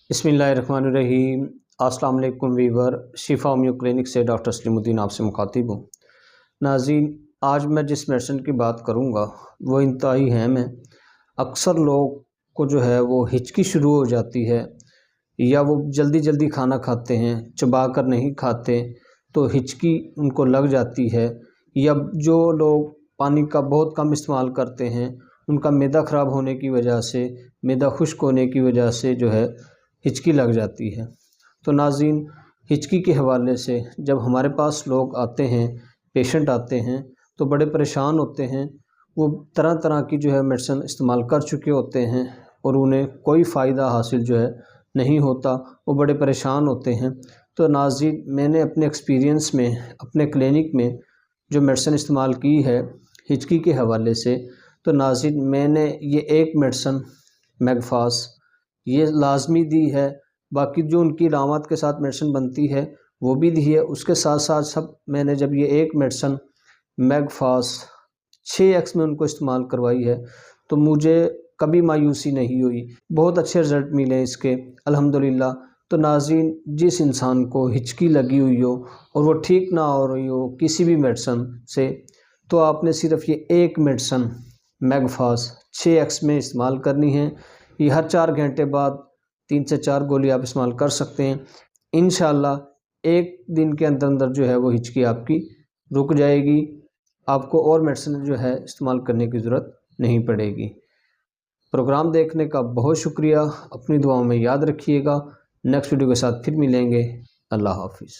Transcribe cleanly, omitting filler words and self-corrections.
बिस्मिल्लाहिर्रहमानिर्रहीम। अस्सलाम वालेकुम वीवर। शिफा होम्यो क्लिनिक से डॉक्टर सलीमुद्दीन आपसे मुखातिब हूँ। नाज़रीन, आज मैं जिस मेडिसिन की बात करूँगा वो इंतहाई अहम है। अक्सर लोग को जो है वो हिचकी शुरू हो जाती है, या वो जल्दी जल्दी खाना खाते हैं, चबा कर नहीं खाते तो हिचकी उनको लग जाती है। या जो लोग पानी का बहुत कम इस्तेमाल करते हैं, उनका मैदा ख़राब होने की वजह से, मैदा खुश्क होने की वजह से जो है हिचकी लग जाती है। तो नाज़रीन, हिचकी के हवाले से जब हमारे पास लोग आते हैं, पेशेंट आते हैं, तो बड़े परेशान होते हैं। वो तरह तरह की जो है मेडिसिन इस्तेमाल कर चुके होते हैं और उन्हें कोई फ़ायदा हासिल जो है नहीं होता, वो बड़े परेशान होते हैं। तो नाज़रीन, मैंने अपने एक्सपीरियंस में, अपने क्लिनिक में जो मेडिसिन इस्तेमाल की है हिचकी के हवाले से, तो नाज़रीन मैंने ये एक मेडिसिन मैगफास ये लाजमी दी है। बाकी जो उनकी अलामत के साथ मेडिसिन बनती है वो भी दी है। उसके साथ साथ सब मैंने जब ये एक मेडिसिन मैगफास 6x में उनको इस्तेमाल करवाई है तो मुझे कभी मायूसी नहीं हुई, बहुत अच्छे रिज़ल्ट मिले इसके अल्हम्दुलिल्लाह। तो नाज़रीन, जिस इंसान को हिचकी लगी हुई हो और वो ठीक ना हो रही हो किसी भी मेडिसिन से, तो आपने सिर्फ़ ये एक मेडिसिन मैगफास 6x में इस्तेमाल करनी है। ये हर 4 घंटे बाद 3 से 4 गोली आप इस्तेमाल कर सकते हैं। इंशाअल्लाह एक दिन के अंदर अंदर जो है वो हिचकी आपकी रुक जाएगी। आपको और मेडिसिन जो है इस्तेमाल करने की ज़रूरत नहीं पड़ेगी। प्रोग्राम देखने का बहुत शुक्रिया। अपनी दुआओं में याद रखिएगा। नेक्स्ट वीडियो के साथ फिर मिलेंगे। अल्लाह हाफिज़।